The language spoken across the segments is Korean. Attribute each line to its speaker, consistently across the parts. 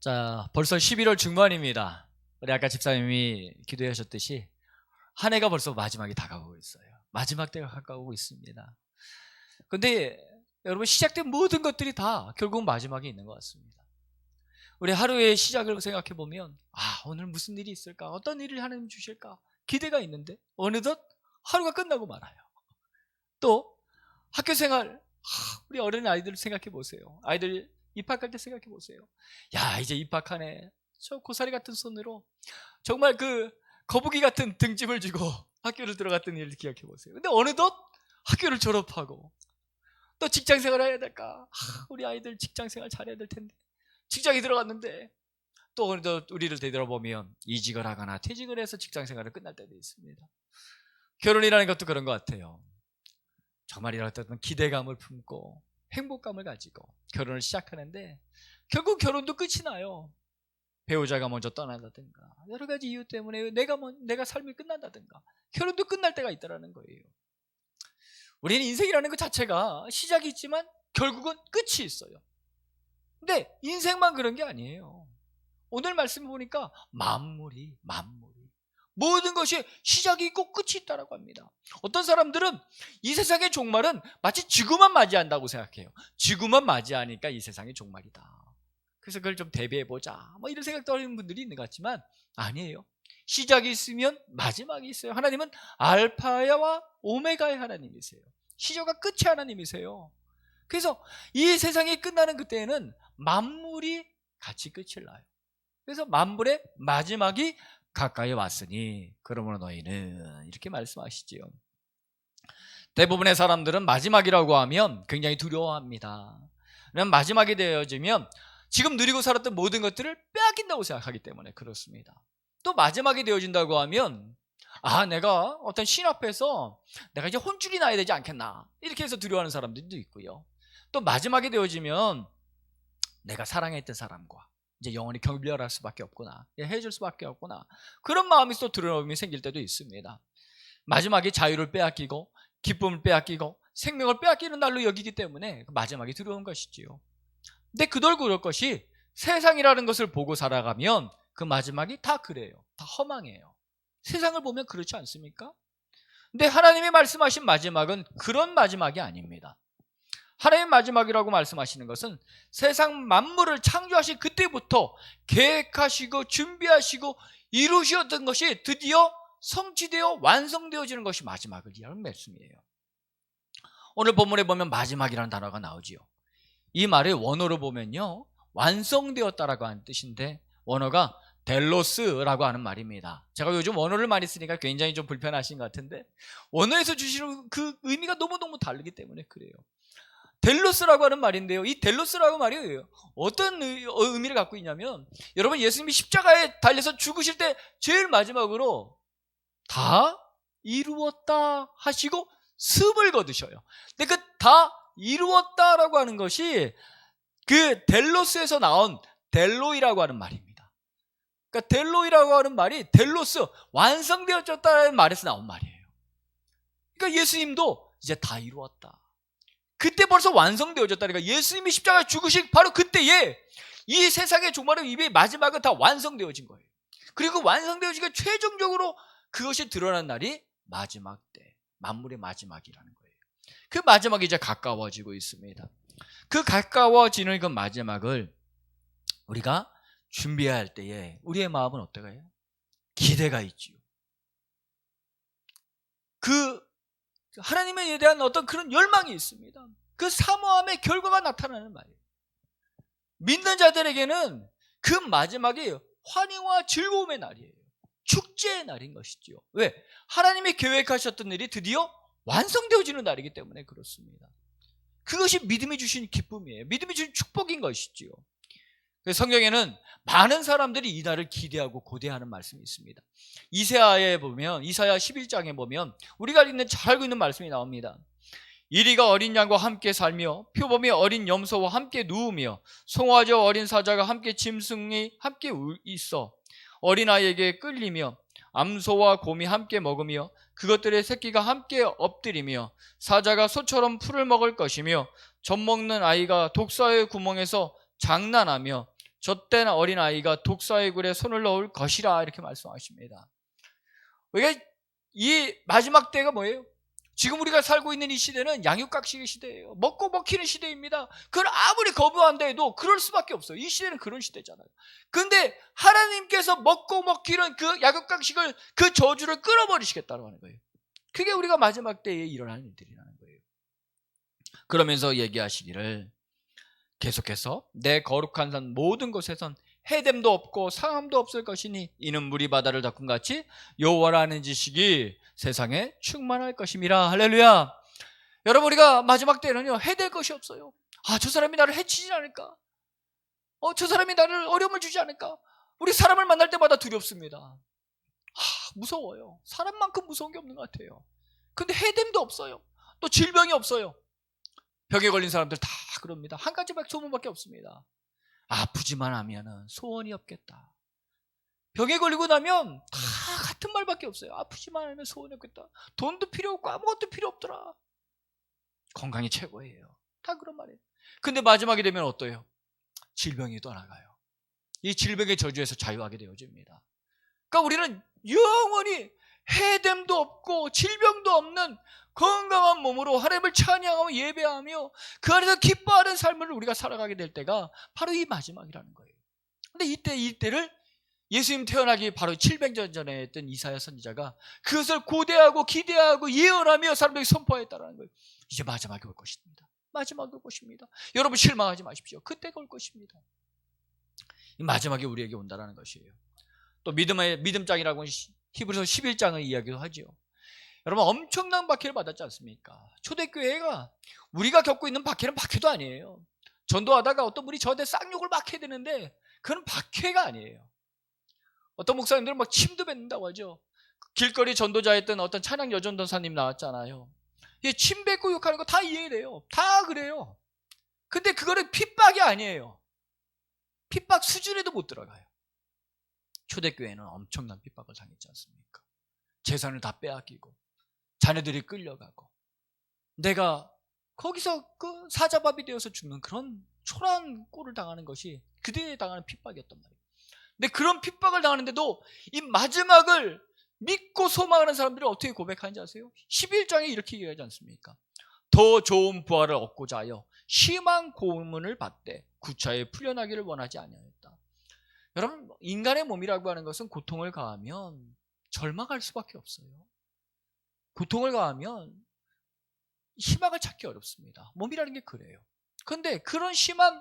Speaker 1: 자, 벌써 11월 중반입니다. 우리 아까 집사님이 기도해 하셨듯이 한 해가 벌써 마지막이 다가오고 있어요. 마지막 때가 가까우고 있습니다. 근데 여러분, 시작된 모든 것들이 다 결국 마지막에 있는 것 같습니다. 우리 하루의 시작을 생각해 보면, 오늘 무슨 일이 있을까? 어떤 일을 하나님 주실까? 기대가 있는데 어느덧 하루가 끝나고 말아요. 또 학교 생활, 우리 어린 아이들 생각해 보세요. 아이들 입학할 때 생각해 보세요. 야, 이제 입학하네. 저 고사리 같은 손으로 정말 그 거북이 같은 등짐을 지고 학교를 들어갔던 일을 기억해 보세요. 근데 어느덧 학교를 졸업하고 또 직장 생활 해야 될까? 우리 아이들 직장 생활 잘해야 될 텐데. 직장에 들어갔는데 또 어느덧 우리를 되돌아보면 이직을 하거나 퇴직을 해서 직장 생활을 끝날 때도 있습니다. 결혼이라는 것도 그런 것 같아요. 정말 이런 어떤 기대감을 품고 행복감을 가지고 결혼을 시작하는데 결국 결혼도 끝이 나요. 배우자가 먼저 떠난다든가 여러 가지 이유 때문에 내가 삶이 끝난다든가 결혼도 끝날 때가 있다는 거예요. 우리는 인생이라는 것 자체가 시작이 있지만 결국은 끝이 있어요. 근데 인생만 그런 게 아니에요. 오늘 말씀 보니까 만물이 모든 것이 시작이 있고 끝이 있다고 합니다. 어떤 사람들은 이 세상의 종말은 마치 지구만 맞이한다고 생각해요. 지구만 맞이하니까 이 세상의 종말이다. 그래서 그걸 좀 대비해보자, 이런 생각도 하는 분들이 있는 것 같지만 아니에요. 시작이 있으면 마지막이 있어요. 하나님은 알파와 오메가의 하나님이세요. 시작과 끝의 하나님이세요. 그래서 이 세상이 끝나는 그때에는 만물이 같이 끝을 나요. 그래서 만물의 마지막이 가까이 왔으니 그러므로 너희는, 이렇게 말씀하시지요. 대부분의 사람들은 마지막이라고 하면 굉장히 두려워합니다. 왜냐하면 마지막이 되어지면 지금 누리고 살았던 모든 것들을 빼앗긴다고 생각하기 때문에 그렇습니다. 또 마지막이 되어진다고 하면 내가 어떤 신 앞에서 내가 이제 혼쭐이 나야 되지 않겠나, 이렇게 해서 두려워하는 사람들도 있고요. 또 마지막이 되어지면 내가 사랑했던 사람과 이제 영원히 경별할 수밖에 없구나, 헤어질 수밖에 없구나, 그런 마음이 또 두려움이 생길 때도 있습니다. 마지막에 자유를 빼앗기고 기쁨을 빼앗기고 생명을 빼앗기는 날로 여기기 때문에 마지막이 두려운 것이지요. 근데 그럴 것이 세상이라는 것을 보고 살아가면 그 마지막이 다 그래요. 다 허망해요. 세상을 보면 그렇지 않습니까? 근데 하나님이 말씀하신 마지막은 그런 마지막이 아닙니다. 하나님의 마지막이라고 말씀하시는 것은 세상 만물을 창조하신 그때부터 계획하시고 준비하시고 이루셨던 것이 드디어 성취되어 완성되어지는 것이 마지막을 이야기하는 말씀이에요. 오늘 본문에 보면 마지막이라는 단어가 나오지요. 이 말의 원어로 보면요, 완성되었다라고 하는 뜻인데 원어가 델로스라고 하는 말입니다. 제가 요즘 원어를 많이 쓰니까 굉장히 좀 불편하신 것 같은데 원어에서 주시는 그 의미가 너무너무 다르기 때문에 그래요. 델로스라고 하는 말인데요, 이 델로스라고 말이 어떤 의미를 갖고 있냐면, 여러분, 예수님이 십자가에 달려서 죽으실 때 제일 마지막으로 다 이루었다 하시고 습을 거두셔요. 근데 그 다 이루었다라고 하는 것이 그 델로스에서 나온 델로이라고 하는 말입니다. 그러니까 델로이라고 하는 말이 델로스, 완성되어졌다는 말에서 나온 말이에요. 그러니까 예수님도 이제 다 이루었다, 그때 벌써 완성되어졌다니까. 예수님이 십자가에 죽으신 바로 그때에 이 세상의 종말의 입의 마지막은 다 완성되어진 거예요. 그리고 완성되어지게 최종적으로 그것이 드러난 날이 마지막 때, 만물의 마지막이라는 거예요. 그 마지막이 이제 가까워지고 있습니다. 그 가까워지는 그 마지막을 우리가 준비해야 할 때에 우리의 마음은 어때요? 기대가 있지요. 그 하나님에 대한 어떤 그런 열망이 있습니다. 그 사모함의 결과가 나타나는 말이에요. 믿는 자들에게는 그 마지막이 환희와 즐거움의 날이에요. 축제의 날인 것이지요. 왜? 하나님이 계획하셨던 일이 드디어 완성되어지는 날이기 때문에 그렇습니다. 그것이 믿음이 주신 기쁨이에요. 믿음이 주신 축복인 것이지요. 성경에는 많은 사람들이 이 날을 기대하고 고대하는 말씀이 있습니다. 이사야에 보면, 이사야 11장에 보면 우리가 잘 알고 있는 말씀이 나옵니다. 이리가 어린 양과 함께 살며 표범이 어린 염소와 함께 누우며 송아지와 어린 사자가 함께 짐승이 함께 있어 어린아이에게 끌리며 암소와 곰이 함께 먹으며 그것들의 새끼가 함께 엎드리며 사자가 소처럼 풀을 먹을 것이며 젖먹는 아이가 독사의 구멍에서 장난하며 젖된 어린아이가 독사의 굴에 손을 넣을 것이라 이렇게 말씀하십니다. 우리가 이 마지막 때가 뭐예요? 지금 우리가 살고 있는 이 시대는 양육각식의 시대예요. 먹고 먹히는 시대입니다. 그걸 아무리 거부한다 해도 그럴 수밖에 없어요. 이 시대는 그런 시대잖아요. 근데 하나님께서 먹고 먹히는 그 양육각식을, 그 저주를 끊어버리시겠다고 하는 거예요. 그게 우리가 마지막 때에 일어나는 일들이라는 거예요. 그러면서 얘기하시기를 계속해서 내 거룩한 산 모든 곳에선 해됨도 없고 상함도 없을 것이니 이는 물이 바다를 덮은 같이 여호와라는 지식이 세상에 충만할 것임이라. 할렐루야. 여러분, 우리가 마지막 때는요, 해될 것이 없어요. 저 사람이 나를 해치지 않을까? 저 사람이 나를 어려움을 주지 않을까? 우리 사람을 만날 때마다 두렵습니다. 무서워요. 사람만큼 무서운 게 없는 것 같아요. 근데 해됨도 없어요. 또 질병이 없어요. 병에 걸린 사람들 다 그럽니다. 한 가지밖에 소문밖에 없습니다. 아프지만 하면은 소원이 없겠다. 병에 걸리고 나면 다 같은 말밖에 없어요. 아프지만 하면 소원이 없겠다. 돈도 필요 없고 아무것도 필요 없더라. 건강이 최고예요. 다 그런 말이에요. 근데 마지막이 되면 어때요? 질병이 떠나가요. 이 질병의 저주에서 자유하게 되어집니다. 그러니까 우리는 영원히 해됨도 없고 질병도 없는 건강한 몸으로 하나님을 찬양하고 예배하며 그 안에서 기뻐하는 삶을 우리가 살아가게 될 때가 바로 이 마지막이라는 거예요. 근데 이때를 예수님 태어나기 바로 700년 전에 했던 이사야 선지자가 그것을 고대하고 기대하고 예언하며 사람들에게 선포했다는 거예요. 이제 마지막이 올 것입니다. 마지막이 올 것입니다. 여러분 실망하지 마십시오. 그때가 올 것입니다. 이 마지막이 우리에게 온다는 것이에요. 또 믿음장이라고 히브리서 11장의 이야기도 하죠. 여러분 엄청난 박해를 받았지 않습니까? 초대교회가 우리가 겪고 있는 박해는 박해도 아니에요. 전도하다가 어떤 분이 저한테 쌍욕을 막 해야 되는데 그건 박해가 아니에요. 어떤 목사님들은 막 침도 뱉는다고 하죠. 길거리 전도자였던 어떤 찬양 여전도사님 나왔잖아요. 침 뱉고 욕하는 거 다 이해돼요. 다 그래요. 근데 그거는 핍박이 아니에요. 핍박 수준에도 못 들어가요. 초대교회는 엄청난 핍박을 당했지 않습니까? 재산을 다 빼앗기고 자녀들이 끌려가고 내가 거기서 그 사자밥이 되어서 죽는 그런 초라한 꼴을 당하는 것이 그들에 당하는 핍박이었단 말이에요. 근데 그런 핍박을 당하는데도 이 마지막을 믿고 소망하는 사람들이 어떻게 고백하는지 아세요? 11장에 이렇게 얘기하지 않습니까? 더 좋은 부활을 얻고자 하여 심한 고문을 받되 구차에 풀려나기를 원하지 아니하였다. 여러분 인간의 몸이라고 하는 것은 고통을 가하면 절망할 수밖에 없어요. 고통을 가하면 희망을 찾기 어렵습니다. 몸이라는 게 그래요. 그런데 그런 심한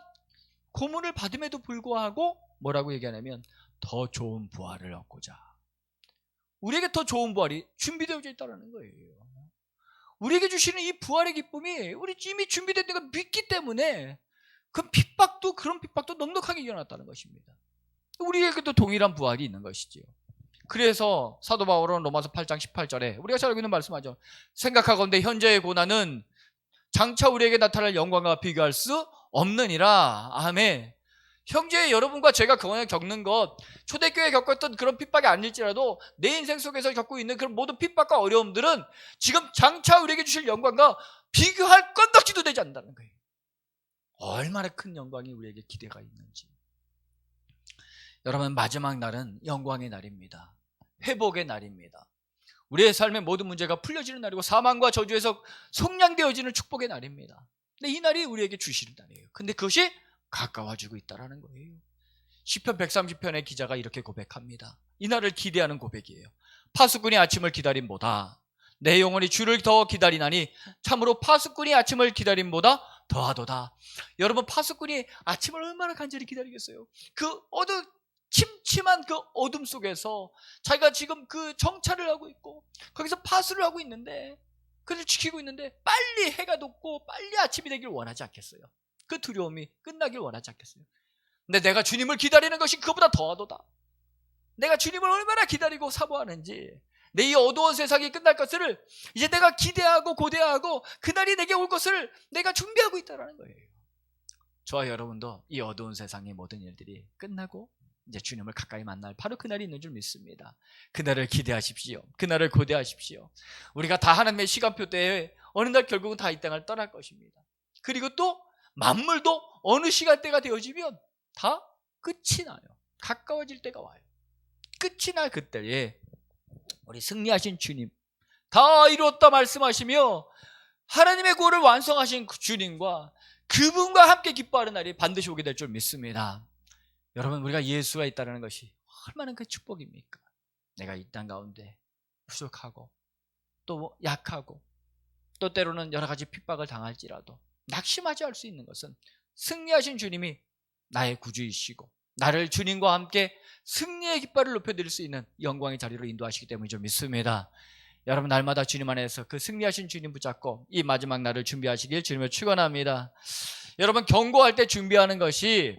Speaker 1: 고문을 받음에도 불구하고 뭐라고 얘기하냐면 더 좋은 부활을 얻고자. 우리에게 더 좋은 부활이 준비되어 있다는 거예요. 우리에게 주시는 이 부활의 기쁨이 우리 이미 준비된 데가 믿기 때문에 그 핍박도 그런 핍박도 넉넉하게 일어났다는 것입니다. 우리에게도 동일한 부활이 있는 것이지요. 그래서 사도 바울은 로마서 8장 18절에 우리가 잘 알고 있는 말씀하죠. 생각하건대 현재의 고난은 장차 우리에게 나타날 영광과 비교할 수 없느니라. 아멘. 형제 여러분과 제가 겪는 것, 초대교회에 겪었던 그런 핍박이 아닐지라도 내 인생 속에서 겪고 있는 그런 모든 핍박과 어려움들은 지금 장차 우리에게 주실 영광과 비교할 건덕지도 되지 않는다는 거예요. 얼마나 큰 영광이 우리에게 기대가 있는지. 여러분 마지막 날은 영광의 날입니다. 회복의 날입니다. 우리의 삶의 모든 문제가 풀려지는 날이고 사망과 저주에서 속량되어지는 축복의 날입니다. 근데 이 날이 우리에게 주시는 날이에요. 근데 그것이 가까워지고 있다는 거예요. 시편 130편의 기자가 이렇게 고백합니다. 이 날을 기대하는 고백이에요. 파수꾼이 아침을 기다림보다 내 영혼이 주를 더 기다리나니 참으로 파수꾼이 아침을 기다림보다 더하도다. 여러분 파수꾼이 아침을 얼마나 간절히 기다리겠어요? 그 침침한 그 어둠 속에서 자기가 지금 그 정찰을 하고 있고 거기서 파수를 하고 있는데 그를 지키고 있는데 빨리 해가 돋고 빨리 아침이 되길 원하지 않겠어요? 그 두려움이 끝나길 원하지 않겠어요? 근데 내가 주님을 기다리는 것이 그보다 더하도다. 내가 주님을 얼마나 기다리고 사모하는지 내 이 어두운 세상이 끝날 것을 이제 내가 기대하고 고대하고 그날이 내게 올 것을 내가 준비하고 있다는 거예요. 저와 여러분도 이 어두운 세상의 모든 일들이 끝나고 이제 주님을 가까이 만날 바로 그날이 있는 줄 믿습니다. 그날을 기대하십시오. 그날을 고대하십시오. 우리가 다 하나님의 시간표대에 어느 날 결국은 다 이 땅을 떠날 것입니다. 그리고 또 만물도 어느 시간대가 되어지면 다 끝이 나요. 가까워질 때가 와요. 끝이 날 그때에 우리 승리하신 주님, 다 이루었다 말씀하시며 하나님의 구원을 완성하신 그 주님과 그분과 함께 기뻐하는 날이 반드시 오게 될 줄 믿습니다. 여러분, 우리가 예수가 있다는 것이 얼마나 그 축복입니까? 내가 이 땅 가운데 부족하고 또 약하고 또 때로는 여러 가지 핍박을 당할지라도 낙심하지 않을 수 있는 것은 승리하신 주님이 나의 구주이시고 나를 주님과 함께 승리의 깃발을 높여드릴 수 있는 영광의 자리로 인도하시기 때문에 좀 믿습니다. 여러분, 날마다 주님 안에서 그 승리하신 주님 붙잡고 이 마지막 날을 준비하시길 주님을 축원합니다. 여러분, 경고할 때 준비하는 것이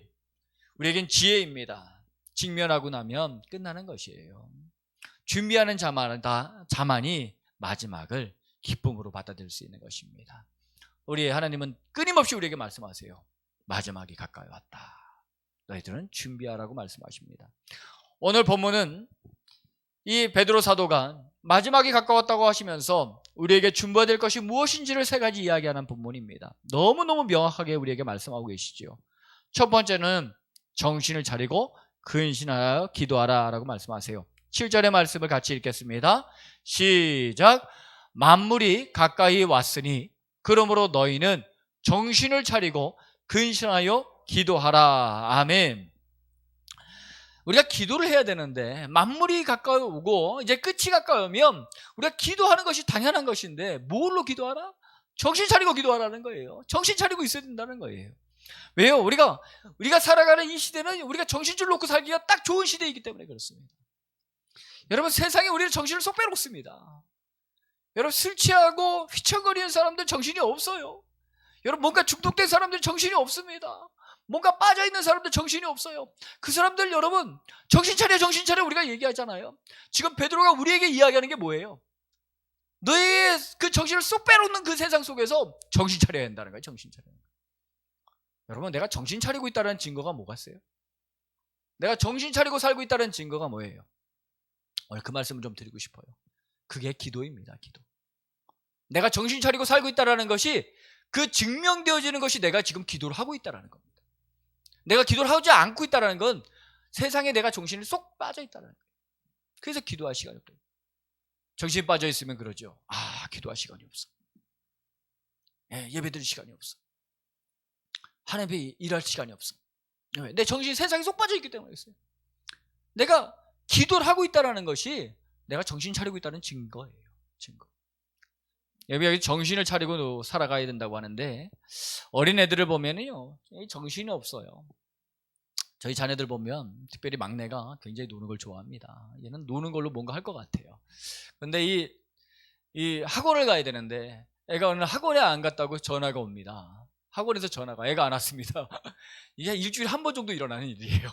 Speaker 1: 우리에겐 지혜입니다. 직면하고 나면 끝나는 것이에요. 준비하는 자만이 마지막을 기쁨으로 받아들일 수 있는 것입니다. 우리 하나님은 끊임없이 우리에게 말씀하세요. 마지막이 가까이 왔다. 너희들은 준비하라고 말씀하십니다. 오늘 본문은 이 베드로 사도가 마지막이 가까웠다고 하시면서 우리에게 준비해야 될 것이 무엇인지를 세 가지 이야기하는 본문입니다. 너무너무 명확하게 우리에게 말씀하고 계시죠. 첫 번째는 정신을 차리고 근신하여 기도하라 라고 말씀하세요. 7절의 말씀을 같이 읽겠습니다. 시작. 만물이 가까이 왔으니 그러므로 너희는 정신을 차리고 근신하여 기도하라. 아멘. 우리가 기도를 해야 되는데 만물이 가까이 오고 이제 끝이 가까이 오면 우리가 기도하는 것이 당연한 것인데 뭘로 기도하라? 정신 차리고 기도하라는 거예요. 정신 차리고 있어야 된다는 거예요. 왜요? 우리가 살아가는 이 시대는 우리가 정신줄 놓고 살기가 딱 좋은 시대이기 때문에 그렇습니다. 여러분, 세상에 우리는 정신을 쏙 빼놓습니다. 여러분, 술 취하고 휘청거리는 사람들 정신이 없어요. 여러분, 뭔가 중독된 사람들 정신이 없습니다. 뭔가 빠져있는 사람들 정신이 없어요. 그 사람들 여러분, 정신 차려 우리가 얘기하잖아요. 지금 베드로가 우리에게 이야기하는 게 뭐예요? 너의 그 정신을 쏙 빼놓는 그 세상 속에서 정신 차려야 한다는 거예요. 정신 차려야 한다는 거예요. 여러분, 내가 정신 차리고 있다는 증거가 뭐가 있어요? 내가 정신 차리고 살고 있다는 증거가 뭐예요? 오늘 그 말씀을 좀 드리고 싶어요. 그게 기도입니다. 기도. 내가 정신 차리고 살고 있다는 것이 그 증명되어지는 것이 내가 지금 기도를 하고 있다는 겁니다. 내가 기도를 하지 않고 있다는 건 세상에 내가 정신이 쏙 빠져 있다는 거예요. 그래서 기도할 시간이 없어요. 정신이 빠져 있으면 그러죠. 기도할 시간이 없어. 예배 드릴 시간이 없어. 하나님 일할 시간이 없어. 내 정신이 세상에 쏙 빠져 있기 때문에 그랬어요. 내가 기도를 하고 있다는 것이 내가 정신 차리고 있다는 증거예요. 증거. 여기 정신을 차리고 살아가야 된다고 하는데 어린애들을 보면요 정신이 없어요. 저희 자녀들 보면 특별히 막내가 굉장히 노는 걸 좋아합니다. 얘는 노는 걸로 뭔가 할 것 같아요. 근데 이 학원을 가야 되는데 애가 오늘 학원에 안 갔다고 전화가 옵니다. 학원에서 전화가, 애가 안 왔습니다. 이게 일주일에 한 번 정도 일어나는 일이에요.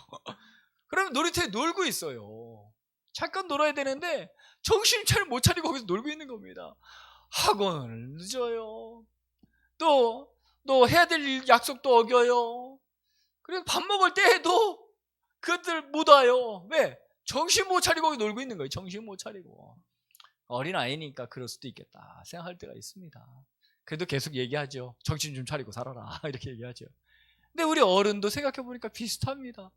Speaker 1: 그러면 놀이터에 놀고 있어요. 잠깐 놀아야 되는데 정신을 못 차리고 거기서 놀고 있는 겁니다. 학원을 늦어요. 또 해야 될 약속도 어겨요. 그리고 밥 먹을 때에도 그것들 못 와요. 왜? 정신 못 차리고 거기 놀고 있는 거예요. 정신 못 차리고. 어린아이니까 그럴 수도 있겠다 생각할 때가 있습니다. 그래도 계속 얘기하죠. 정신 좀 차리고 살아라 이렇게 얘기하죠. 근데 우리 어른도 생각해보니까 비슷합니다.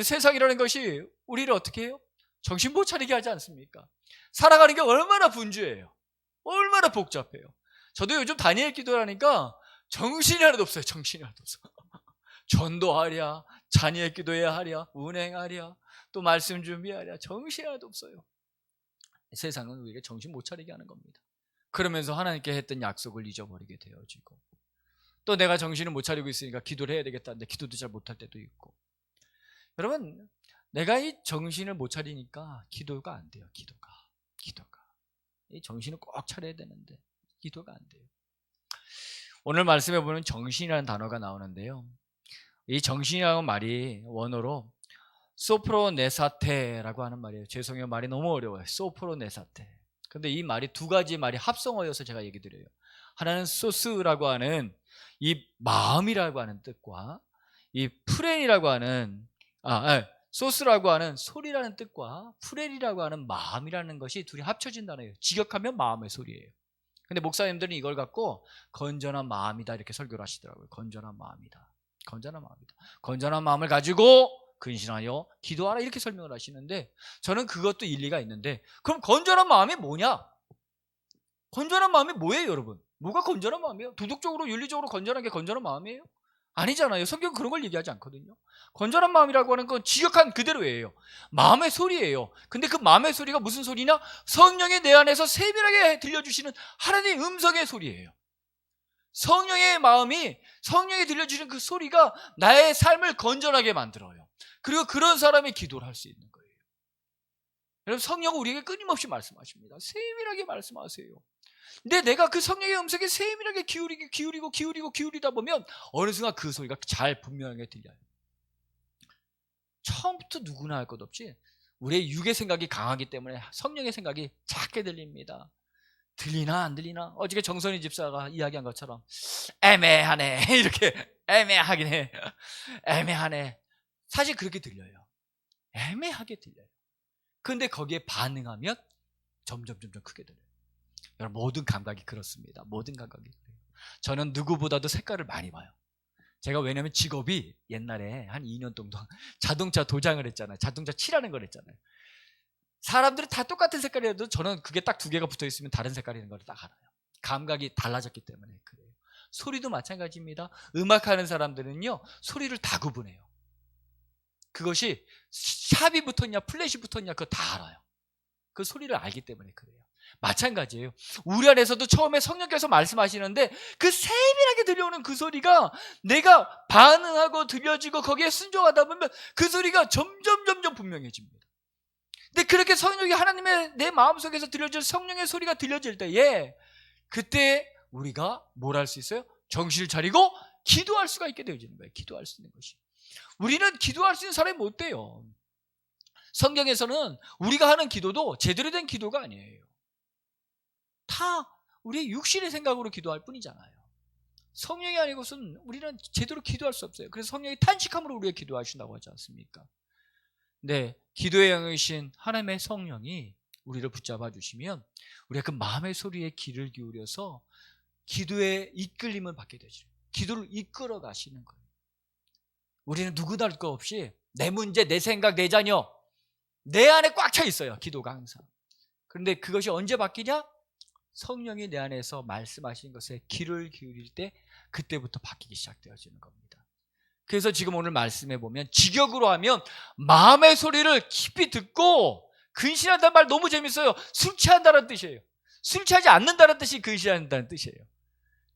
Speaker 1: 세상이라는 것이 우리를 어떻게 해요? 정신 못 차리게 하지 않습니까? 살아가는 게 얼마나 분주해요. 얼마나 복잡해요. 저도 요즘 다니엘 기도를 하니까 정신이 하나도 없어요. 정신이 하나도 없어. 전도하랴, 다니엘 기도해야 하랴, 운행하랴, 또 말씀 준비하랴, 정신이 하나도 없어요. 세상은 우리가 정신 못 차리게 하는 겁니다. 그러면서 하나님께 했던 약속을 잊어버리게 되어지고 또 내가 정신을 못 차리고 있으니까 기도를 해야 되겠다는데 기도도 잘 못할 때도 있고. 여러분, 내가 이 정신을 못 차리니까 기도가 안 돼요. 기도가 이 정신을 꼭 차려야 되는데 기도가 안 돼요. 오늘 말씀해 보면 정신이라는 단어가 나오는데요, 이 정신이라는 말이 원어로 소프로네사테라고 하는 말이에요. 죄송해요, 말이 너무 어려워요. 소프로네사테. 근데 이 말이 두 가지 말이 합성어여서 제가 얘기 드려요. 하나는 소스라고 하는 이 마음이라고 하는 뜻과 이 프렌이라고 하는 소스라고 하는 소리라는 뜻과 프렌이라고 하는 마음이라는 것이 둘이 합쳐진 단어예요. 직역하면 마음의 소리예요. 근데 목사님들은 이걸 갖고 건전한 마음이다 이렇게 설교를 하시더라고요. 건전한 마음이다. 건전한 마음을 가지고 근신하여 기도하라 이렇게 설명을 하시는데 저는 그것도 일리가 있는데 그럼 건전한 마음이 뭐냐? 건전한 마음이 뭐예요, 여러분? 뭐가 건전한 마음이에요? 도덕적으로 윤리적으로 건전한 게 건전한 마음이에요? 아니잖아요. 성경은 그런 걸 얘기하지 않거든요. 건전한 마음이라고 하는 건 지극한 그대로예요. 마음의 소리예요. 근데 그 마음의 소리가 무슨 소리냐? 성령이 내 안에서 세밀하게 들려주시는 하나님의 음성의 소리예요. 성령의 마음이 성령이 들려주시는 그 소리가 나의 삶을 건전하게 만들어요. 그리고 그런 사람이 기도를 할 수 있는 거예요. 여러분, 성령은 우리에게 끊임없이 말씀하십니다. 세밀하게 말씀하세요. 근데 내가 그 성령의 음성에 세밀하게 기울이다 보면 어느 순간 그 소리가 잘 분명하게 들려요. 처음부터 누구나 할 것 없이 우리의 육의 생각이 강하기 때문에 성령의 생각이 작게 들립니다. 들리나 안 들리나? 어저께 정선희 집사가 이야기한 것처럼 애매하네 이렇게 애매하긴 해. 애매하네. 사실 그렇게 들려요. 애매하게 들려요. 근데 거기에 반응하면 점점 크게 들려요. 여러분, 모든 감각이 그렇습니다. 모든 감각이 그래요. 저는 누구보다도 색깔을 많이 봐요. 제가 왜냐면 직업이 옛날에 한 2년 정도 자동차 도장을 했잖아요. 자동차 칠하는 걸 했잖아요. 사람들은 다 똑같은 색깔이라도 저는 그게 딱 2개가 붙어 있으면 다른 색깔인 걸 딱 알아요. 감각이 달라졌기 때문에 그래요. 소리도 마찬가지입니다. 음악하는 사람들은요, 소리를 다 구분해요. 그것이 샵이 붙었냐 플랫이 붙었냐 그거 다 알아요. 그 소리를 알기 때문에 그래요. 마찬가지예요. 우리 안에서도 처음에 성령께서 말씀하시는데 그 세밀하게 들려오는 그 소리가 내가 반응하고 들려지고 거기에 순종하다 보면 그 소리가 점점 분명해집니다. 근데 그렇게 성령이 하나님의 내 마음속에서 들려질 성령의 소리가 들려질 때에 그때 우리가 뭘 할 수 있어요? 정신을 차리고 기도할 수가 있게 되어지는 거예요. 기도할 수 있는 것이. 우리는 기도할 수 있는 사람이 못 돼요. 성경에서는 우리가 하는 기도도 제대로 된 기도가 아니에요. 다 우리의 육신의 생각으로 기도할 뿐이잖아요. 성령이 아니고서는 우리는 제대로 기도할 수 없어요. 그래서 성령이 탄식함으로 우리에게 기도하신다고 하지 않습니까? 네, 기도의 영이신 하나님의 성령이 우리를 붙잡아 주시면 우리가 그 마음의 소리에 귀를 기울여서 기도의 이끌림을 받게 되죠. 기도를 이끌어 가시는 거예요. 우리는 누구나 할 것 없이 내 문제, 내 생각, 내 자녀 내 안에 꽉 차 있어요. 기도가 항상. 그런데 그것이 언제 바뀌냐? 성령이 내 안에서 말씀하시는 것에 귀를 기울일 때 그때부터 바뀌기 시작되어지는 겁니다. 그래서 지금 오늘 말씀해 보면 직역으로 하면 마음의 소리를 깊이 듣고 근신한다는 말 너무 재밌어요. 술 취한다는 뜻이에요. 술 취하지 않는다는 뜻이 근신한다는 뜻이에요.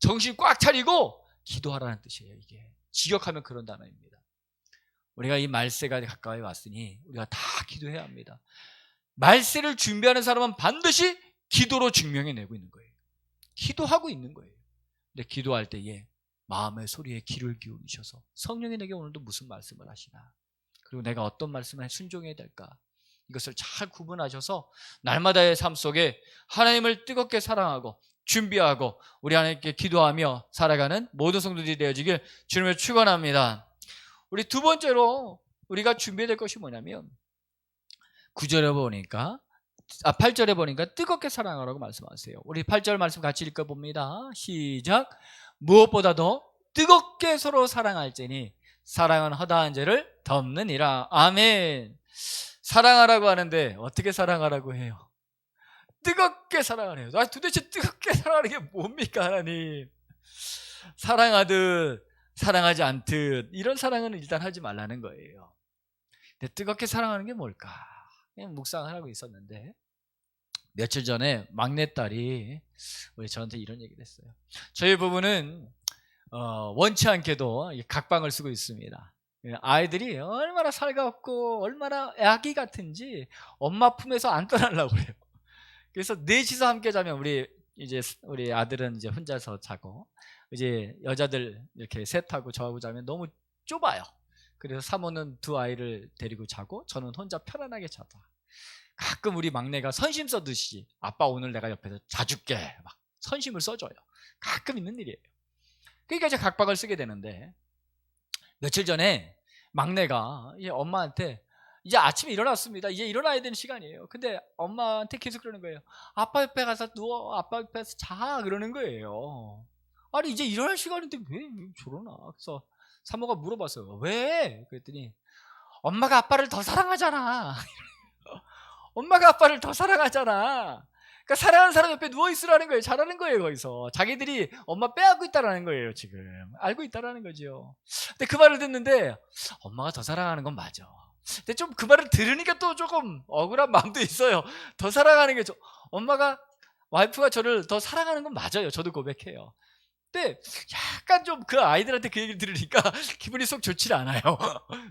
Speaker 1: 정신 꽉 차리고 기도하라는 뜻이에요. 이게 직역하면 그런 단어입니다. 우리가 이 말세가 가까이 왔으니 우리가 다 기도해야 합니다. 말세를 준비하는 사람은 반드시 기도로 증명해내고 있는 거예요. 기도하고 있는 거예요. 근데 기도할 때에 마음의 소리에 귀를 기울이셔서 성령이 내게 오늘도 무슨 말씀을 하시나, 그리고 내가 어떤 말씀을 순종해야 될까, 이것을 잘 구분하셔서 날마다의 삶 속에 하나님을 뜨겁게 사랑하고 준비하고 우리 하나님께 기도하며 살아가는 모든 성도들이 되어지길 주님을 축원합니다. 우리 두 번째로 우리가 준비해야 될 것이 뭐냐면 9절에 보니까 8절에 보니까 뜨겁게 사랑하라고 말씀하세요. 우리 8절 말씀 같이 읽어봅니다. 시작. 무엇보다도 뜨겁게 서로 사랑할지니 사랑은 허다한 죄를 덮느니라. 아멘. 사랑하라고 하는데 어떻게 사랑하라고 해요? 뜨겁게 사랑하래요. 도대체 뜨겁게 사랑하는 게 뭡니까, 하나님? 사랑하듯 사랑하지 않듯 이런 사랑은 일단 하지 말라는 거예요. 근데 뜨겁게 사랑하는 게 뭘까? 그냥 묵상을 하고 있었는데 며칠 전에 막내딸이 우리 저한테 이런 얘기를 했어요. 저희 부부는 원치 않게도 각방을 쓰고 있습니다. 아이들이 얼마나 살갑고 얼마나 아기 같은지 엄마 품에서 안 떠나려고 그래요. 그래서 넷이서 함께 자면 우리 아들은 이제 혼자서 자고 이제 여자들 이렇게 셋하고 저하고 자면 너무 좁아요. 그래서 사모는 두 아이를 데리고 자고 저는 혼자 편안하게 자다. 가끔 우리 막내가 선심 써듯이 아빠 오늘 내가 옆에서 자줄게 막 선심을 써줘요. 가끔 있는 일이에요. 그러니까 이제 각방을 쓰게 되는데 며칠 전에 막내가 이제 엄마한테 이제 아침에 일어났습니다. 이제 일어나야 되는 시간이에요. 근데 엄마한테 계속 그러는 거예요. 아빠 옆에 가서 누워. 아빠 옆에서 자. 그러는 거예요. 아니 이제 일어날 시간인데 왜 저러나. 그래서 사모가 물어봤어요. 왜? 그랬더니 엄마가 아빠를 더 사랑하잖아. 엄마가 아빠를 더 사랑하잖아. 그러니까 사랑하는 사람 옆에 누워있으라는 거예요. 잘하는 거예요. 거기서 자기들이 엄마 빼앗고 있다라는 거예요. 지금 알고 있다라는 거죠. 근데 그 말을 듣는데 엄마가 더 사랑하는 건 맞아. 근데 좀 그 말을 들으니까 또 조금 억울한 마음도 있어요. 더 사랑하는 게 엄마가, 와이프가 저를 더 사랑하는 건 맞아요. 저도 고백해요. 근데 약간 좀 그 아이들한테 그 얘기를 들으니까 기분이 속 좋지 않아요.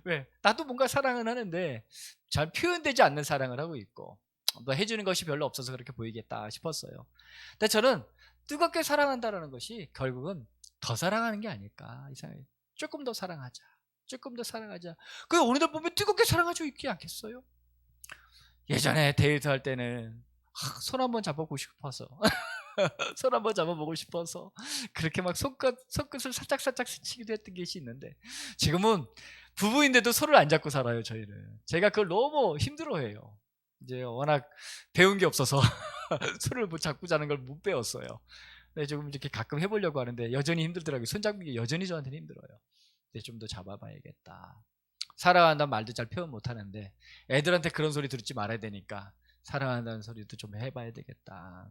Speaker 1: 왜? 나도 뭔가 사랑은 하는데 잘 표현되지 않는 사랑을 하고 있고 뭐 해주는 것이 별로 없어서 그렇게 보이겠다 싶었어요. 근데 저는 뜨겁게 사랑한다는 것이 결국은 더 사랑하는 게 아닐까 이상해요. 조금 더 사랑하자. 조금 더 사랑하자. 그 어느날 보면 뜨겁게 사랑하고 있지 않겠어요? 예전에 데이트할 때는 손 한번 잡아보고 싶어서 손 한번 잡아보고 싶어서 그렇게 막 손끝을 살짝살짝 스치기도 했던 것이 있는데, 지금은 부부인데도 손을 안 잡고 살아요. 저희는. 제가 그걸 너무 힘들어해요. 이제 워낙 배운 게 없어서 손을 못 잡고 자는 걸 못 배웠어요. 근데 조금 이렇게 가끔 해보려고 하는데 여전히 힘들더라고요. 손 잡는 게 여전히 저한테는 힘들어요. 근데 좀 더 잡아봐야겠다. 사랑한다는 말도 잘 표현 못하는데 애들한테 그런 소리 듣지 말아야 되니까 사랑한다는 소리도 좀 해봐야 되겠다.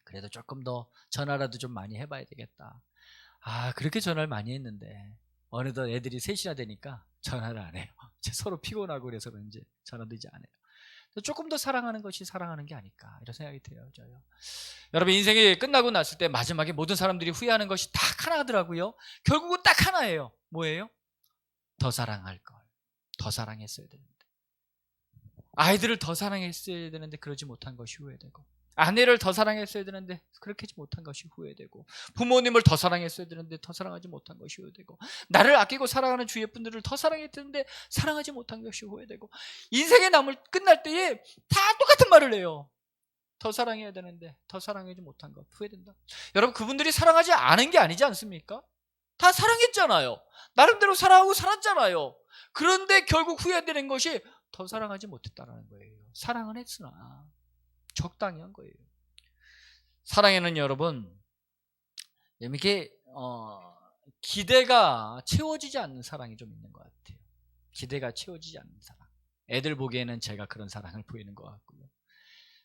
Speaker 1: 그래도 조금 더 전화라도 좀 많이 해봐야 되겠다. 그렇게 전화를 많이 했는데 어느덧 애들이 셋이나 되니까 전화를 안 해요. 서로 피곤하고 그래서 그런지 전화도 이제 안 해요. 조금 더 사랑하는 것이 사랑하는 게 아닐까 이런 생각이 들어요. 여러분, 인생이 끝나고 났을 때 마지막에 모든 사람들이 후회하는 것이 딱 하나더라고요. 결국은 딱 하나예요. 뭐예요? 더 사랑할 걸. 더 사랑했어야 되는데. 아이들을 더 사랑했어야 되는데 그러지 못한 것이 후회되고, 아내를 더 사랑했어야 되는데 그렇게 하지 못한 것이 후회되고, 부모님을 더 사랑했어야 되는데 더 사랑하지 못한 것이 후회되고, 나를 아끼고 사랑하는 주위의 분들을 더 사랑해야 되는데 사랑하지 못한 것이 후회되고, 인생의 남을 끝날 때에 다 똑같은 말을 해요. 더 사랑해야 되는데 더 사랑하지 못한 것 후회된다. 여러분, 그분들이 사랑하지 않은 게 아니지 않습니까? 다 사랑했잖아요. 나름대로 사랑하고 살았잖아요. 그런데 결국 후회되는 것이 더 사랑하지 못했다는 거예요. 사랑은 했으나 적당히 한 거예요. 사랑에는 여러분, 이렇게 기대가 채워지지 않는 사랑이 좀 있는 것 같아요. 기대가 채워지지 않는 사랑. 애들 보기에는 제가 그런 사랑을 보이는 것 같고요.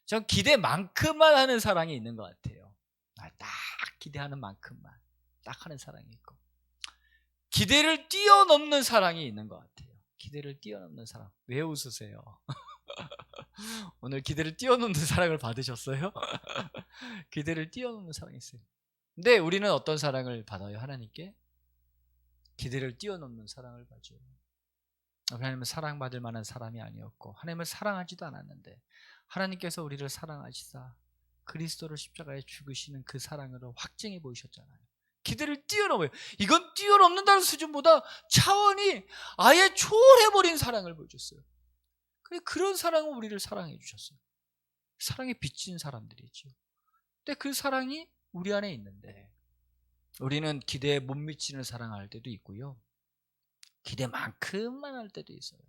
Speaker 1: 전 기대만큼만 하는 사랑이 있는 것 같아요. 딱 기대하는 만큼만 딱 하는 사랑이 있고, 기대를 뛰어넘는 사랑이 있는 것 같아요. 기대를 뛰어넘는 사랑. 왜 웃으세요? 오늘 기대를 뛰어넘는 사랑을 받으셨어요? 기대를 뛰어넘는 사랑이 있어요. 근데 우리는 어떤 사랑을 받아요? 하나님께 기대를 뛰어넘는 사랑을 받죠. 하나님은 사랑받을 만한 사람이 아니었고 하나님을 사랑하지도 않았는데 하나님께서 우리를 사랑하시사 그리스도를 십자가에 죽으시는 그 사랑으로 확증해 보이셨잖아요. 기대를 뛰어넘어요. 이건 뛰어넘는다는 수준보다 차원이 아예 초월해버린 사랑을 보여줬어요. 그런 사랑은 우리를 사랑해 주셨어요. 사랑에 비친 사람들이죠. 근데 그 사랑이 우리 안에 있는데 우리는 기대에 못 미치는 사랑할 때도 있고요, 기대만큼만 할 때도 있어요.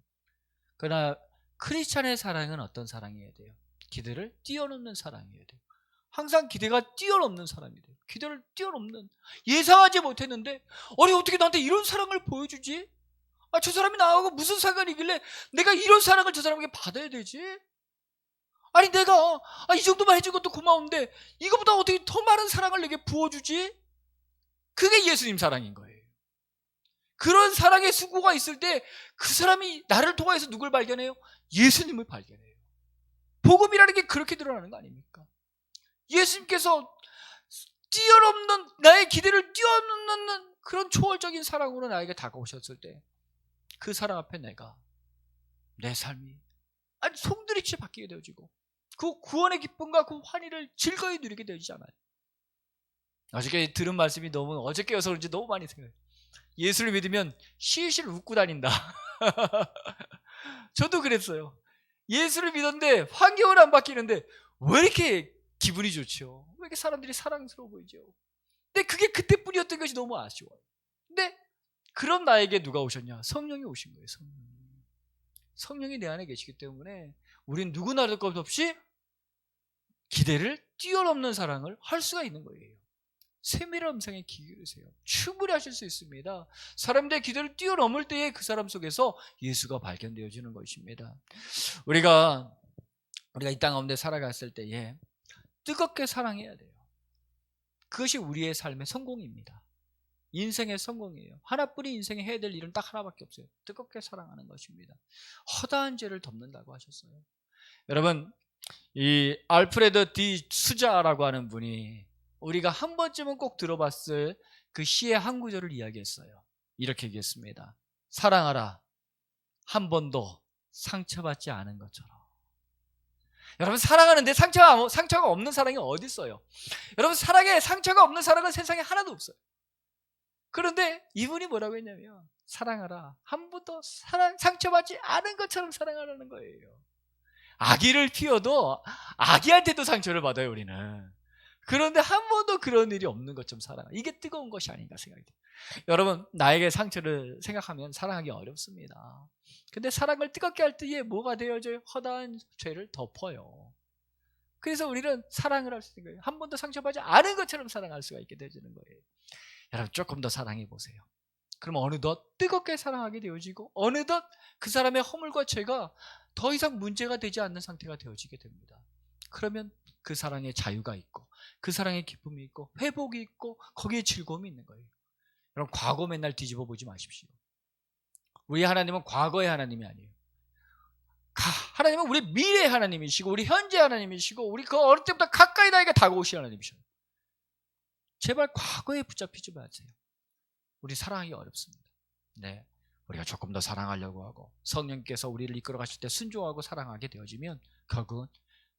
Speaker 1: 그러나 크리스찬의 사랑은 어떤 사랑이어야 돼요? 기대를 뛰어넘는 사랑이어야 돼요. 항상 기대가 뛰어넘는 사람이 돼요. 기대를 뛰어넘는, 예상하지 못했는데 아니 어떻게 나한테 이런 사랑을 보여주지? 저 사람이 나하고 무슨 상관이길래 내가 이런 사랑을 저 사람에게 받아야 되지? 아니 내가 이 정도만 해준 것도 고마운데 이거보다 어떻게 더 많은 사랑을 내게 부어주지? 그게 예수님 사랑인 거예요. 그런 사랑의 수고가 있을 때 그 사람이 나를 통해서 누굴 발견해요? 예수님을 발견해요. 복음이라는 게 그렇게 드러나는 거 아닙니까? 예수님께서 뛰어넘는, 나의 기대를 뛰어넘는 그런 초월적인 사랑으로 나에게 다가오셨을 때 그 사랑 앞에 내 삶이 송두리째 바뀌게 되어지고 그 구원의 기쁨과 그 환희를 즐거이 누리게 되어지잖아요. 어저께 들은 말씀이 너무 어저께여서 그런지 너무 많이 생각해요. 예수를 믿으면 실실 웃고 다닌다. 저도 그랬어요. 예수를 믿었는데 환경은 안 바뀌는데 왜 이렇게 기분이 좋죠? 왜 이렇게 사람들이 사랑스러워 보이죠? 근데 그게 그때뿐이었던 것이 너무 아쉬워요. 근데 그런 나에게 누가 오셨냐? 성령이 오신 거예요. 성령이 내 안에 계시기 때문에 우린 누구나 할 것 없이 기대를 뛰어넘는 사랑을 할 수가 있는 거예요. 세밀한 음성에 귀 기울이세요. 충분히 하실 수 있습니다. 사람들의 기도를 뛰어넘을 때에 그 사람 속에서 예수가 발견되어지는 것입니다. 우리가 이 땅 가운데 살아갔을 때에 뜨겁게 사랑해야 돼요. 그것이 우리의 삶의 성공입니다. 인생의 성공이에요. 하나뿐인 인생에 해야 될 일은 딱 하나밖에 없어요. 뜨겁게 사랑하는 것입니다. 허다한 죄를 덮는다고 하셨어요. 여러분, 이 알프레드 디 수자라고 하는 분이 우리가 한 번쯤은 꼭 들어봤을 그 시의 한 구절을 이야기했어요. 이렇게 얘기했습니다. 사랑하라, 한 번도 상처받지 않은 것처럼. 여러분, 사랑하는데 상처가 없는 사랑이 어디 있어요? 여러분, 사랑에 상처가 없는 사랑은 세상에 하나도 없어요. 그런데 이분이 뭐라고 했냐면, 사랑하라, 한 번도 상처받지 않은 것처럼 사랑하라는 거예요. 아기를 피워도 아기한테도 상처를 받아요, 우리는. 그런데 한 번도 그런 일이 없는 것처럼 사랑하. 이게 뜨거운 것이 아닌가 생각이 돼요. 여러분, 나에게 상처를 생각하면 사랑하기 어렵습니다. 근데 사랑을 뜨겁게 할 때에 뭐가 되어져요? 허다한 죄를 덮어요. 그래서 우리는 사랑을 할 수 있는 거예요. 한 번도 상처받지 않은 것처럼 사랑할 수가 있게 되어지는 거예요. 여러분, 조금 더 사랑해 보세요. 그럼 어느덧 뜨겁게 사랑하게 되어지고, 어느덧 그 사람의 허물과 죄가 더 이상 문제가 되지 않는 상태가 되어지게 됩니다. 그러면 그 사랑에 자유가 있고, 그 사랑에 기쁨이 있고, 회복이 있고, 거기에 즐거움이 있는 거예요. 여러분, 과거 맨날 뒤집어 보지 마십시오. 우리 하나님은 과거의 하나님이 아니에요. 하나님은 우리 미래의 하나님이시고, 우리 현재 하나님이시고, 우리 그 어릴 때부터 가까이 나에게 다가오신 하나님이셔요. 제발 과거에 붙잡히지 마세요. 우리 사랑하기 어렵습니다. 네, 우리가 조금 더 사랑하려고 하고 성령께서 우리를 이끌어 가실 때 순종하고 사랑하게 되어지면 결국은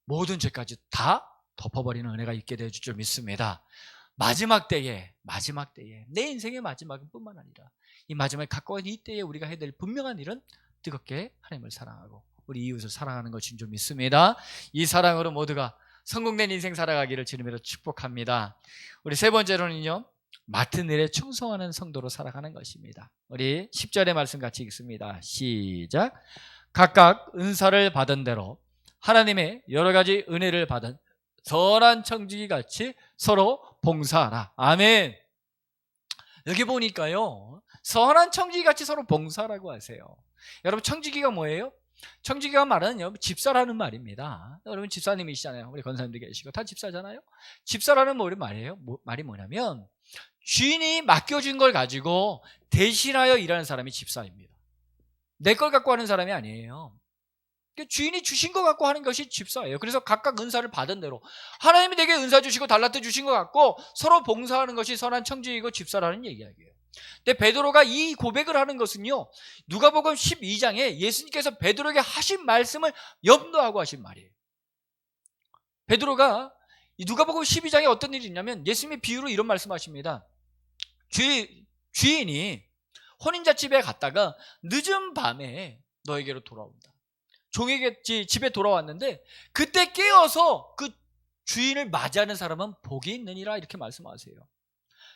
Speaker 1: 모든 죄까지 다 덮어버리는 은혜가 있게 되어질 줄 믿습니다. 마지막 때에 내 인생의 마지막은 뿐만 아니라 이 마지막에 가까운 이 때에 우리가 해야 될 분명한 일은 뜨겁게 하나님을 사랑하고 우리 이웃을 사랑하는 것인 줄 믿습니다. 이 사랑으로 모두가 성공된 인생 살아가기를 주님으로 축복합니다. 우리 세 번째로는요, 맡은 일에 충성하는 성도로 살아가는 것입니다. 우리 10절의 말씀 같이 읽습니다. 시작. 각각 은사를 받은 대로 하나님의 여러 가지 은혜를 받은 선한 청지기 같이 서로 봉사하라. 아멘. 여기 보니까요, 선한 청지기 같이 서로 봉사라고 하세요. 여러분, 청지기가 뭐예요? 청지기가 말하는요, 집사라는 말입니다. 여러분, 집사님이시잖아요. 우리 권사님들 계시고 다 집사잖아요. 집사라는 말이 뭐냐면 주인이 맡겨준 걸 가지고 대신하여 일하는 사람이 집사입니다. 내 걸 갖고 하는 사람이 아니에요. 주인이 주신 거 갖고 하는 것이 집사예요. 그래서 각각 은사를 받은 대로 하나님이 내게 은사 주시고 달란트 주신 거 갖고 서로 봉사하는 것이 선한 청지기고 집사라는 이야기예요. 근데 베드로가 이 고백을 하는 것은요, 누가복음 12장에 예수님께서 베드로에게 하신 말씀을 염두하고 하신 말이에요. 베드로가 이 누가복음 12장에 어떤 일이 있냐면 예수님의 비유로 이런 말씀하십니다. 주인이 혼인자집에 갔다가 늦은 밤에 너에게로 돌아온다. 종에게 집에 돌아왔는데 그때 깨어서 그 주인을 맞이하는 사람은 복이 있느니라, 이렇게 말씀하세요.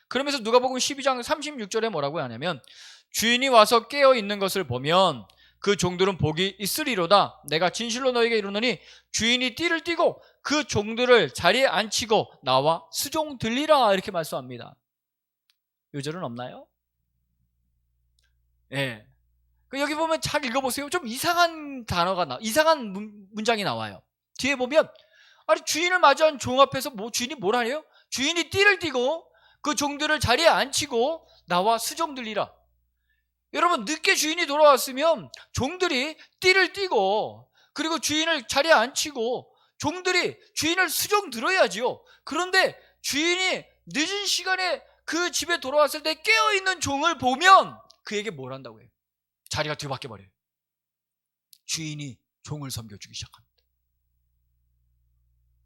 Speaker 1: 그러면서 누가복음 12장 36절에 뭐라고 하냐면 주인이 와서 깨어 있는 것을 보면 그 종들은 복이 있으리로다. 내가 진실로 너에게 이르노니 주인이 띠를 띠고 그 종들을 자리에 앉히고 나와 수종 들리라, 이렇게 말씀합니다. 요절은 없나요? 네. 여기 보면 잘 읽어보세요. 좀 이상한 이상한 문장이 나와요. 뒤에 보면, 아니, 주인을 맞이한 종 앞에서 주인이 뭘 하네요? 주인이 띠를 띠고 그 종들을 자리에 앉히고 나와 수종 들리라. 여러분, 늦게 주인이 돌아왔으면 종들이 띠를 띠고 그리고 주인을 자리에 앉히고 종들이 주인을 수종 들어야지요. 그런데 주인이 늦은 시간에 그 집에 돌아왔을 때 깨어있는 종을 보면 그에게 뭘 한다고 해요? 자리가 뒤바뀌어 버려요. 주인이 종을 섬겨주기 시작합니다.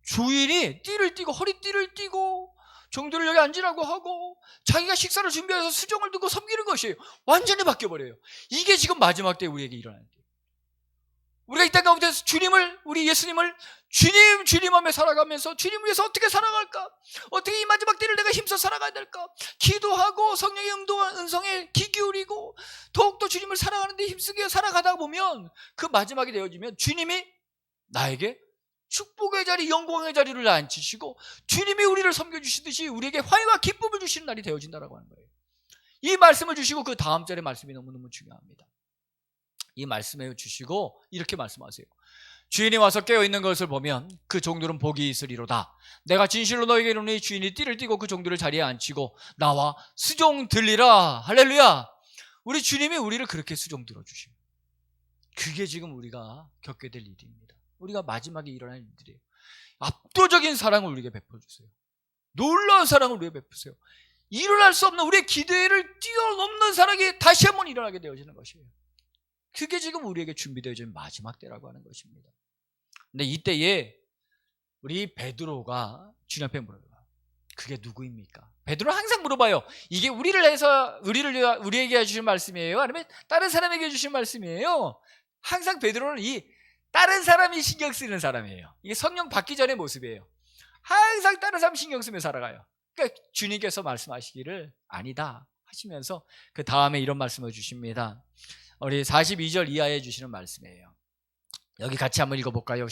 Speaker 1: 주인이 띠를 띠고 허리띠를 띠고 종들을 여기 앉으라고 하고 자기가 식사를 준비해서 수종을 두고 섬기는 것이에요. 완전히 바뀌어버려요. 이게 지금 마지막 때 우리에게 일어나는 거예요. 우리가 이 땅 가운데서 우리 예수님을 주님하며 살아가면서 주님을 위해서 어떻게 살아갈까? 어떻게 이 마지막 때를 내가 힘써 살아가야 될까? 기도하고 성령의 음성에 귀 기울이고 더욱더 주님을 사랑하는 데 힘쓰게 살아가다 보면 그 마지막이 되어지면 주님이 나에게 축복의 자리, 영광의 자리를 앉히시고 주님이 우리를 섬겨주시듯이 우리에게 화해와 기쁨을 주시는 날이 되어진다라고 하는 거예요. 이 말씀을 주시고 그 다음 절의 말씀이 너무너무 중요합니다. 이 말씀을 주시고 이렇게 말씀하세요. 주인이 와서 깨어있는 것을 보면 그 종들은 복이 있으리로다. 내가 진실로 너에게 이르노니 주인이 띠를 띠고 그 종들을 자리에 앉히고 나와 수종 들리라. 할렐루야. 우리 주님이 우리를 그렇게 수종 들어주시고, 그게 지금 우리가 겪게 될 일입니다. 우리가 마지막에 일어날 일들이에요. 압도적인 사랑을 우리에게 베풀어주세요. 놀라운 사랑을 우리에게 베푸세요. 일어날 수 없는 우리의 기대를 뛰어넘는 사랑이 다시 한번 일어나게 되어지는 것이에요. 그게 지금 우리에게 준비되어진 마지막 때라고 하는 것입니다. 근데 이때에 우리 베드로가 주님 앞에 물어요. 그게 누구입니까? 베드로는 항상 물어봐요. 이게 우리에게 해주신 말씀이에요? 아니면 다른 사람에게 해주신 말씀이에요? 항상 베드로는 이 다른 사람이 신경 쓰는 사람이에요. 이게 성령 받기 전의 모습이에요. 항상 다른 사람 신경 쓰며 살아가요. 그러니까 주님께서 말씀하시기를 아니다 하시면서 그 다음에 이런 말씀을 주십니다. 우리 42절 이하에 주시는 말씀이에요. 여기 같이 한번 읽어볼까요?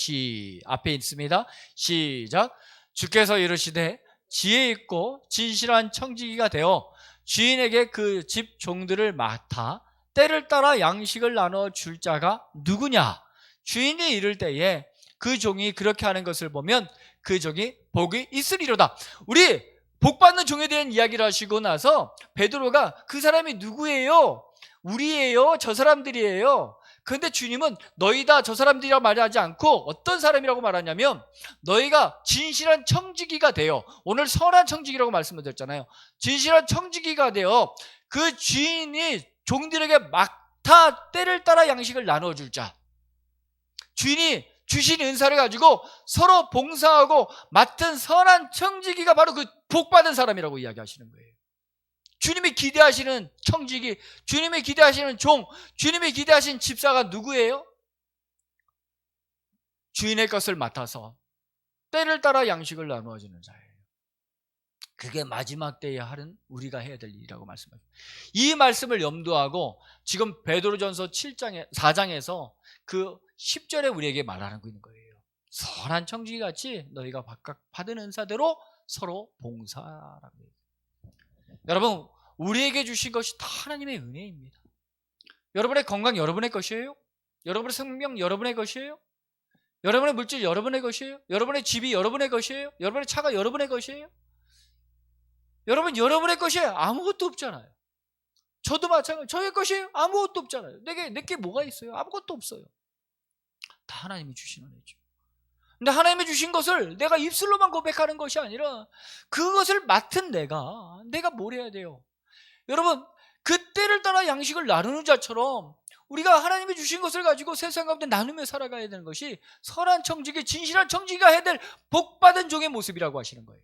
Speaker 1: 앞에 있습니다. 시작. 주께서 이르시되 지혜 있고 진실한 청지기가 되어 주인에게 그 집 종들을 맡아 때를 따라 양식을 나눠 줄 자가 누구냐? 주인이 이를 때에 그 종이 그렇게 하는 것을 보면 그 종이 복이 있으리로다. 우리 복받는 종에 대한 이야기를 하시고 나서 베드로가 그 사람이 누구예요? 우리예요? 저 사람들이에요? 그런데 주님은 너희다 저 사람들이라고 말하지 않고 어떤 사람이라고 말하냐면 너희가 진실한 청지기가 되어, 오늘 선한 청지기라고 말씀을 드렸잖아요. 진실한 청지기가 되어 그 주인이 종들에게 맡아 때를 따라 양식을 나눠줄 자, 주인이 주신 은사를 가지고 서로 봉사하고 맡은 선한 청지기가 바로 그 복받은 사람이라고 이야기하시는 거예요. 주님이 기대하시는 청지기, 주님이 기대하시는 종, 주님이 기대하신 집사가 누구예요? 주인의 것을 맡아서 때를 따라 양식을 나누어 주는 자예요. 그게 마지막 때에 하는 우리가 해야 될 일이라고 말씀하십니다. 이 말씀을 염두하고 지금 베드로전서 4장에서 그 10절에 우리에게 말하는 거예요. 선한 청지기 같이 너희가 각각 받은 은사대로 서로 봉사라고 해요. 여러분, 우리에게 주신 것이 다 하나님의 은혜입니다. 여러분의 건강 여러분의 것이에요? 여러분의 생명 여러분의 것이에요? 여러분의 물질 여러분의 것이에요? 여러분의 집이 여러분의 것이에요? 여러분의 차가 여러분의 것이에요? 여러분, 여러분의 것이에요? 아무것도 없잖아요. 저도 마찬가지예요. 저의 것이에요? 아무것도 없잖아요. 내게 뭐가 있어요? 아무것도 없어요. 다 하나님이 주시는 은혜죠. 근데 하나님이 주신 것을 내가 입술로만 고백하는 것이 아니라 그것을 맡은 내가 뭘 해야 돼요? 여러분, 그 때를 따라 양식을 나누는 자처럼 우리가 하나님이 주신 것을 가지고 세상 가운데 나누며 살아가야 되는 것이 선한 청지기, 진실한 청지기가 해야 될 복받은 종의 모습이라고 하시는 거예요.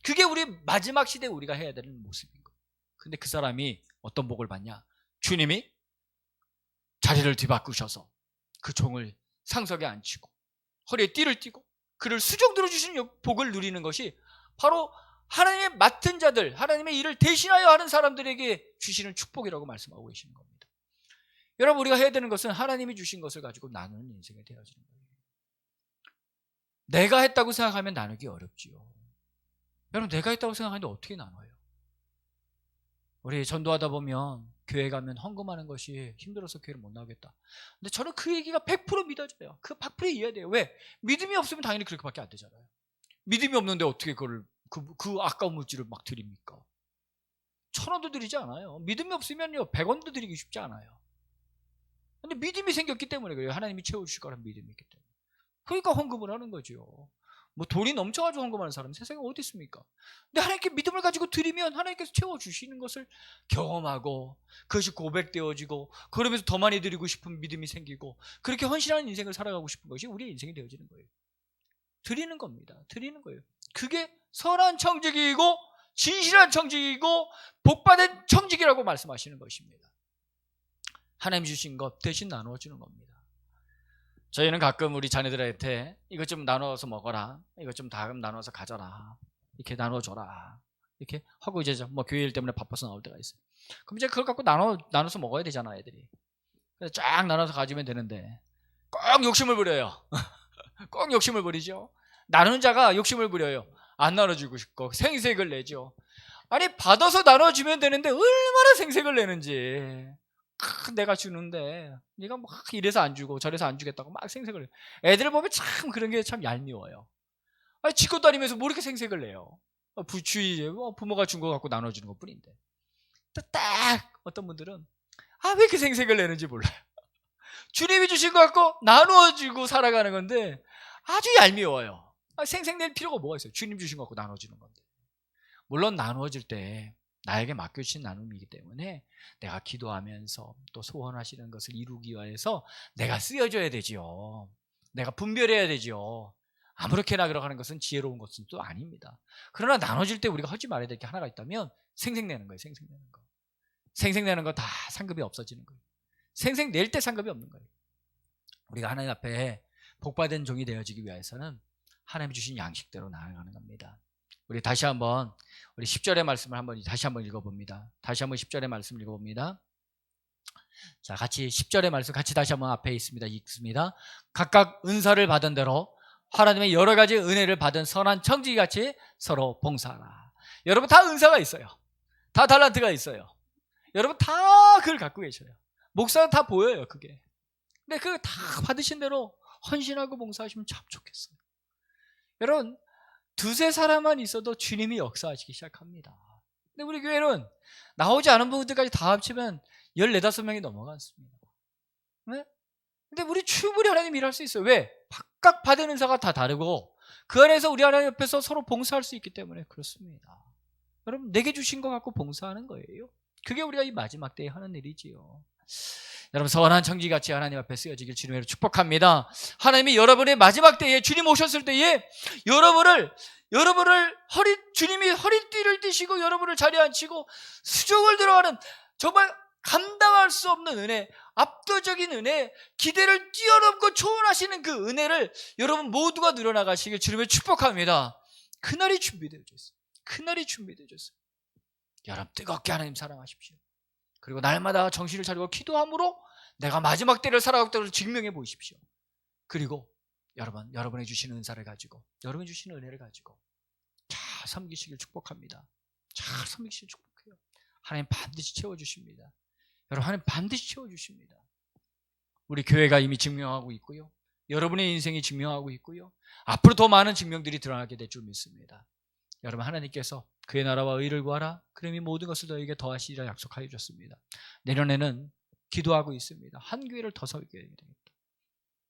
Speaker 1: 그게 우리 마지막 시대에 우리가 해야 되는 모습인 거예요. 근데 그 사람이 어떤 복을 받냐? 주님이 자리를 뒤바꾸셔서 그 종을 상석에 앉히고 허리에 띠를 띠고 그를 수종 들어주시는 복을 누리는 것이 바로 하나님의 맡은 자들, 하나님의 일을 대신하여 하는 사람들에게 주시는 축복이라고 말씀하고 계시는 겁니다. 여러분, 우리가 해야 되는 것은 하나님이 주신 것을 가지고 나누는 인생이 되어지는 거예요. 내가 했다고 생각하면 나누기 어렵지요. 여러분, 내가 했다고 생각하는데 어떻게 나눠요? 우리 전도하다 보면 교회 가면 헌금하는 것이 힘들어서 교회를 못 나오겠다. 근데 저는 그 얘기가 100% 믿어져요. 그 100% 이해돼요. 왜? 믿음이 없으면 당연히 그렇게밖에 안 되잖아요. 믿음이 없는데 어떻게 그걸 그 아까운 물질을 막 드립니까? 1,000원도 드리지 않아요. 믿음이 없으면요 100원도 드리기 쉽지 않아요. 근데 믿음이 생겼기 때문에 그래요. 하나님이 채워주실 거라는 믿음이 있기 때문에. 그러니까 헌금을 하는 거죠. 뭐 돈이 넘쳐가지고 헌금하는 사람은 세상에 어디 있습니까? 근데 하나님께 믿음을 가지고 드리면 하나님께서 채워주시는 것을 경험하고 그것이 고백되어지고 그러면서 더 많이 드리고 싶은 믿음이 생기고 그렇게 헌신하는 인생을 살아가고 싶은 것이 우리의 인생이 되어지는 거예요. 드리는 겁니다. 드리는 거예요. 그게 선한 청지기이고 진실한 청지기이고 복받은 청지기라고 말씀하시는 것입니다. 하나님 주신 것 대신 나누어주는 겁니다. 저희는 가끔 우리 자녀들한테 이것 좀 나눠서 먹어라, 이것 좀 다음 나눠서 가져라, 이렇게 나눠줘라 이렇게 하고 이제 뭐 교회 일 때문에 바빠서 나올 때가 있어요. 그럼 이제 그걸 갖고 나눠서 먹어야 되잖아, 애들이. 그래서 쫙 나눠서 가지면 되는데 꼭 욕심을 부려요. 꼭 욕심을 부리죠. 나누는 자가 욕심을 부려요. 안 나눠주고 싶고 생색을 내죠. 아니 받아서 나눠주면 되는데 얼마나 생색을 내는지. 내가 주는데 네가 막 이래서 안 주고 저래서 안 주겠다고 막 생색을 내. 애들 보면 참 그런 게 참 얄미워요. 아니 지고 다니면서 뭐 이렇게 생색을 내요. 주위 부모가 준 거 갖고 나눠주는 것 뿐인데. 또 딱 어떤 분들은 왜 이렇게 생색을 내는지 몰라요. 주님이 주신 것 갖고 나누어주고 살아가는 건데 아주 얄미워요. 생색낼 필요가 뭐가 있어요. 주님 주신 것 갖고 나눠주는 건데. 물론 나누어질 때 나에게 맡겨주신 나눔이기 때문에 내가 기도하면서 또 소원하시는 것을 이루기 위해서 내가 쓰여져야 되지요. 내가 분별해야 되지요. 아무렇게나 들어가는 것은 지혜로운 것은 또 아닙니다. 그러나 나눠질 때 우리가 하지 말아야 될 게 하나가 있다면 생색내는 거예요. 생색내는 거. 생색내는 거 다 상급이 없어지는 거예요. 생색낼 때 상급이 없는 거예요. 우리가 하나님 앞에 복받은 종이 되어지기 위해서는 하나님이 주신 양식대로 나아가는 겁니다. 우리 다시 한번 우리 10절의 말씀을 다시 한번 읽어봅니다. 다시 한번 10절의 말씀 읽어봅니다. 자, 같이 10절의 말씀 같이 다시 한번 앞에 있습니다. 읽습니다. 각각 은사를 받은 대로 하나님의 여러 가지 은혜를 받은 선한 청지기같이 서로 봉사하라. 여러분 다 은사가 있어요. 다 달란트가 있어요. 여러분 다 그걸 갖고 계셔요. 목사는 다 보여요, 그게. 근데 그거 다 받으신 대로 헌신하고 봉사하시면 참 좋겠어요. 여러분 두세 사람만 있어도 주님이 역사하시기 시작합니다. 근데 우리 교회는 나오지 않은 분들까지 다 합치면 14, 15명이 넘어갔습니다. 네? 근데 우리 충분히 하나님 일할 수 있어요. 왜? 각각 받은 은사가 다 다르고 그 안에서 우리 하나님 옆에서 서로 봉사할 수 있기 때문에 그렇습니다. 여러분 내게 주신 거 갖고 봉사하는 거예요. 그게 우리가 이 마지막 때에 하는 일이지요. 여러분 선한 청지같이 하나님 앞에 쓰여지길 주님으로 축복합니다. 하나님이 여러분의 마지막 때에 주님 오셨을 때에 여러분을 주님이 허리띠를 띠시고 여러분을 자리에 앉히고 수족을 들어가는 정말 감당할 수 없는 은혜, 압도적인 은혜, 기대를 뛰어넘고 초월하시는 그 은혜를 여러분 모두가 누려나가시길 주님을 축복합니다. 그날이 준비되어져 있어요. 그날이 준비되어져 있어요. 여러분 뜨겁게 하나님 사랑하십시오. 그리고 날마다 정신을 차리고 기도함으로 내가 마지막 때를 살아가고 증명해 보십시오. 그리고 여러분이 주시는 은사를 가지고 여러분이 주시는 은혜를 가지고 잘 섬기시길 축복합니다. 잘 섬기시길 축복해요. 하나님 반드시 채워주십니다. 여러분 하나님 반드시 채워주십니다. 우리 교회가 이미 증명하고 있고요. 여러분의 인생이 증명하고 있고요. 앞으로 더 많은 증명들이 드러나게 될 줄 믿습니다. 여러분 하나님께서 그의 나라와 의를 구하라. 그러면 모든 것을 너에게 더하시리라 약속하여 주셨습니다. 내년에는 기도하고 있습니다. 한 교회를 더 섬겨야 됩니다.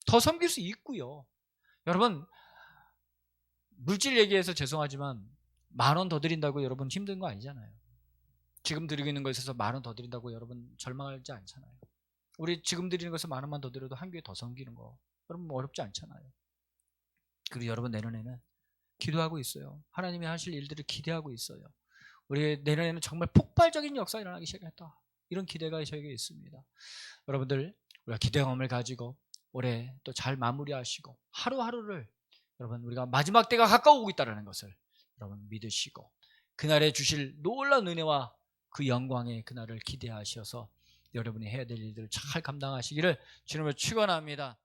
Speaker 1: 더 섬길 수 있고요. 여러분 물질 얘기해서 죄송하지만 10,000원 더 드린다고 여러분 힘든 거 아니잖아요. 지금 드리고 있는 것에서 10,000원 더 드린다고 여러분 절망하지 않잖아요. 우리 지금 드리는 것에서 10,000원만 더 드려도 한 교회 더 섬기는 거 여러분 어렵지 않잖아요. 그리고 여러분 내년에는 기도하고 있어요. 하나님이 하실 일들을 기대하고 있어요. 우리 내년에는 정말 폭발적인 역사가 일어나기 시작했다. 이런 기대가 저에게 있습니다. 여러분들 우리가 기대감을 가지고 올해 또 잘 마무리하시고 하루하루를 여러분 우리가 마지막 때가 가까우고 있다는 것을 여러분 믿으시고 그날에 주실 놀라운 은혜와 그 영광의 그날을 기대하셔서 여러분이 해야 될 일들을 잘 감당하시기를 주님을 축원합니다.